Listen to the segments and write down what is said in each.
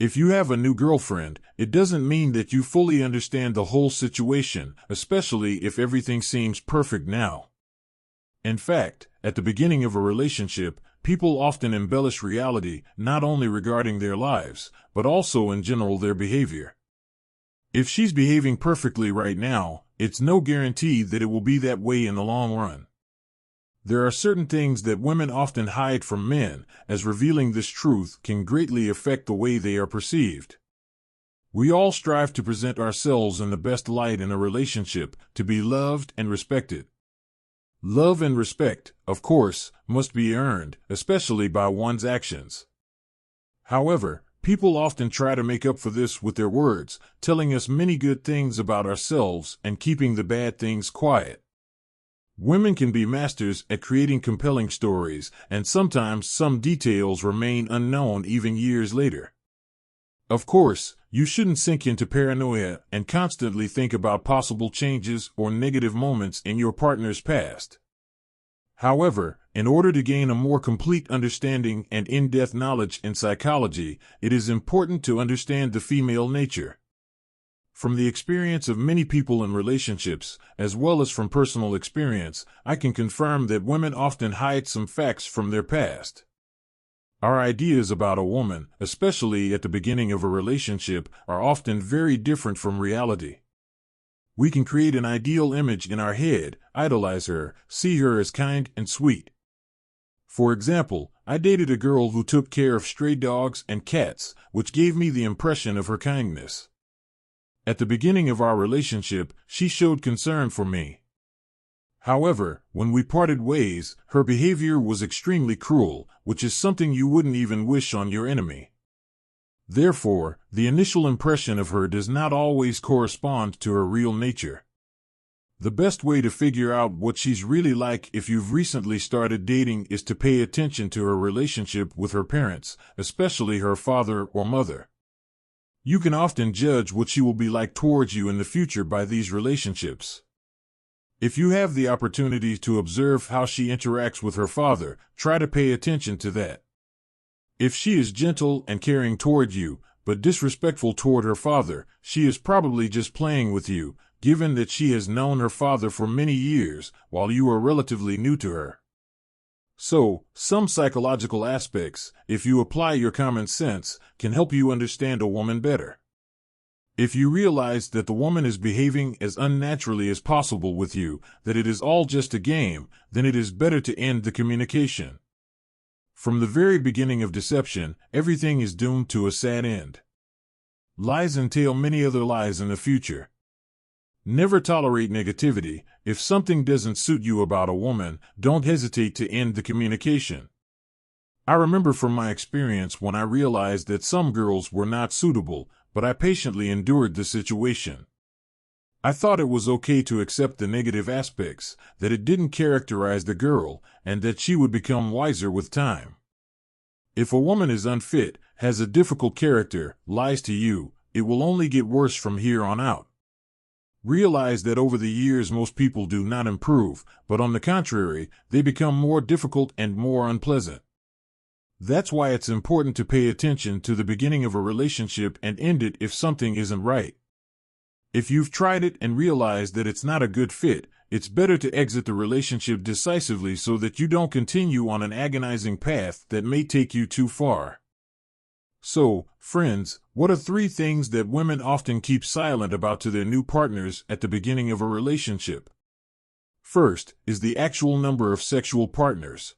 If you have a new girlfriend, it doesn't mean that you fully understand the whole situation, especially if everything seems perfect now. In fact, at the beginning of a relationship, people often embellish reality, not only regarding their lives, but also in general their behavior. If she's behaving perfectly right now, it's no guarantee that it will be that way in the long run. There are certain things that women often hide from men, as revealing this truth can greatly affect the way they are perceived. We all strive to present ourselves in the best light in a relationship, to be loved and respected. Love and respect, of course, must be earned, especially by one's actions. However, people often try to make up for this with their words, telling us many good things about ourselves and keeping the bad things quiet. Women can be masters at creating compelling stories, and sometimes some details remain unknown even years later. Of course, you shouldn't sink into paranoia and constantly think about possible changes or negative moments in your partner's past. However, in order to gain a more complete understanding and in-depth knowledge in psychology, it is important to understand the female nature. From the experience of many people in relationships, as well as from personal experience, I can confirm that women often hide some facts from their past. Our ideas about a woman, especially at the beginning of a relationship, are often very different from reality. We can create an ideal image in our head, idolize her, see her as kind and sweet. For example, I dated a girl who took care of stray dogs and cats, which gave me the impression of her kindness. At the beginning of our relationship, she showed concern for me. However, when we parted ways, her behavior was extremely cruel, which is something you wouldn't even wish on your enemy. Therefore, the initial impression of her does not always correspond to her real nature. The best way to figure out what she's really like if you've recently started dating is to pay attention to her relationship with her parents, especially her father or mother. You can often judge what she will be like towards you in the future by these relationships. If you have the opportunity to observe how she interacts with her father, try to pay attention to that. If she is gentle and caring toward you, but disrespectful toward her father, she is probably just playing with you, given that she has known her father for many years, while you are relatively new to her. So, some psychological aspects, if you apply your common sense, can help you understand a woman better. If you realize that the woman is behaving as unnaturally as possible with you, that it is all just a game, then it is better to end the communication. From the very beginning of deception, everything is doomed to a sad end. Lies entail many other lies in the future. Never tolerate negativity. If something doesn't suit you about a woman, don't hesitate to end the communication. I remember from my experience when I realized that some girls were not suitable, but I patiently endured the situation. I thought it was okay to accept the negative aspects, that it didn't characterize the girl, and that she would become wiser with time. If a woman is unfit, has a difficult character, lies to you, it will only get worse from here on out. Realize that over the years most people do not improve, but on the contrary, they become more difficult and more unpleasant. That's why it's important to pay attention to the beginning of a relationship and end it if something isn't right. If you've tried it and realized that it's not a good fit, it's better to exit the relationship decisively so that you don't continue on an agonizing path that may take you too far. So, friends, what are 3 things that women often keep silent about to their new partners at the beginning of a relationship? First, is the actual number of sexual partners.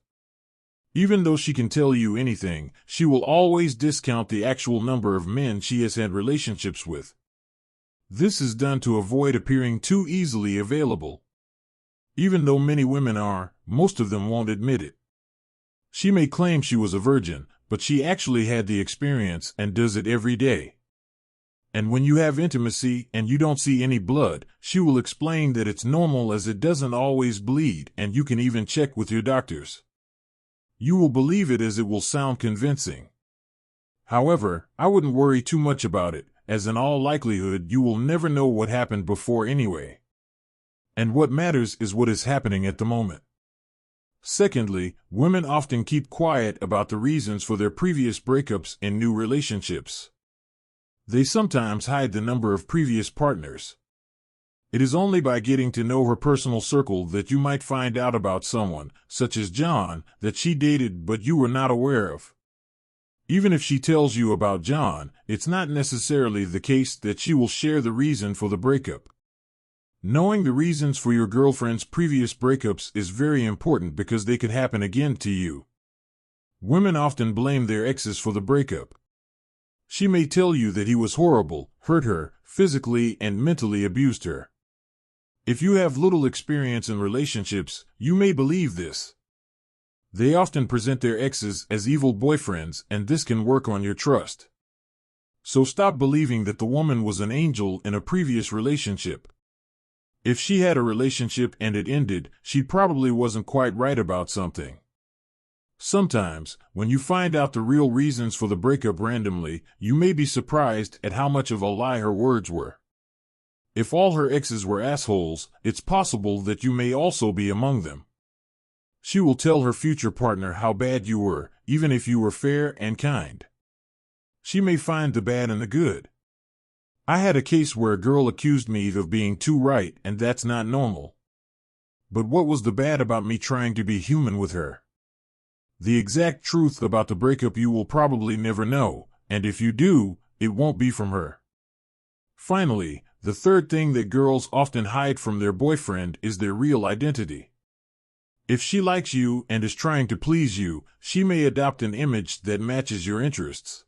Even though she can tell you anything, she will always discount the actual number of men she has had relationships with. This is done to avoid appearing too easily available. Even though many women are, most of them won't admit it. She may claim she was a virgin, but she actually had the experience and does it every day. And when you have intimacy and you don't see any blood, she will explain that it's normal as it doesn't always bleed, and you can even check with your doctors. You will believe it as it will sound convincing. However, I wouldn't worry too much about it, as in all likelihood you will never know what happened before anyway. And what matters is what is happening at the moment. Secondly, women often keep quiet about the reasons for their previous breakups in new relationships. They sometimes hide the number of previous partners. It is only by getting to know her personal circle that you might find out about someone, such as John, that she dated but you were not aware of. Even if she tells you about John, it's not necessarily the case that she will share the reason for the breakup. Knowing the reasons for your girlfriend's previous breakups is very important because they could happen again to you. Women often blame their exes for the breakup. She may tell you that he was horrible, hurt her, physically and mentally abused her. If you have little experience in relationships, you may believe this. They often present their exes as evil boyfriends, and this can work on your trust. So stop believing that the woman was an angel in a previous relationship. If she had a relationship and it ended, she probably wasn't quite right about something. Sometimes, when you find out the real reasons for the breakup randomly, you may be surprised at how much of a lie her words were. If all her exes were assholes, it's possible that you may also be among them. She will tell her future partner how bad you were, even if you were fair and kind. She may find the bad in the good. I had a case where a girl accused me of being too right, and that's not normal. But what was the bad about me trying to be human with her? The exact truth about the breakup you will probably never know, and if you do, it won't be from her. Finally, the third thing that girls often hide from their boyfriend is their real identity. If she likes you and is trying to please you, she may adopt an image that matches your interests.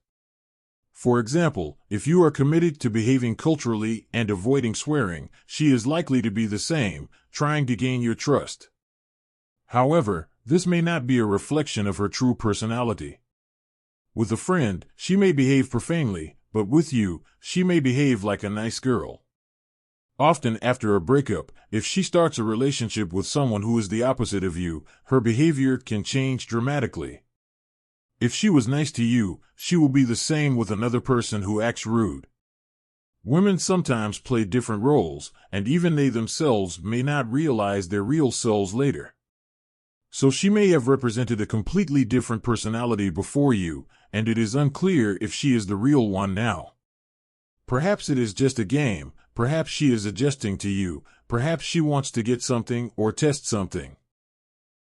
For example, if you are committed to behaving culturally and avoiding swearing, she is likely to be the same, trying to gain your trust. However, this may not be a reflection of her true personality. With a friend, she may behave profanely, but with you, she may behave like a nice girl. Often after a breakup, if she starts a relationship with someone who is the opposite of you, her behavior can change dramatically. If she was nice to you, she will be the same with another person who acts rude. Women sometimes play different roles, and even they themselves may not realize their real selves later. So she may have represented a completely different personality before you, and it is unclear if she is the real one now. Perhaps it is just a game, perhaps she is adjusting to you, perhaps she wants to get something or test something.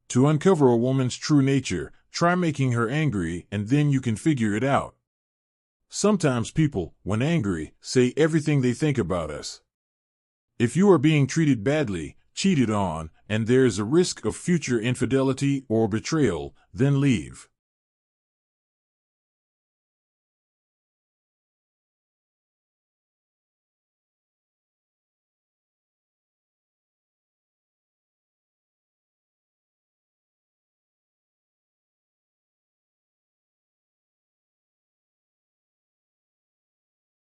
To uncover a woman's true nature, try making her angry, and then you can figure it out. Sometimes people, when angry, say everything they think about us. If you are being treated badly, cheated on, and there is a risk of future infidelity or betrayal, then leave.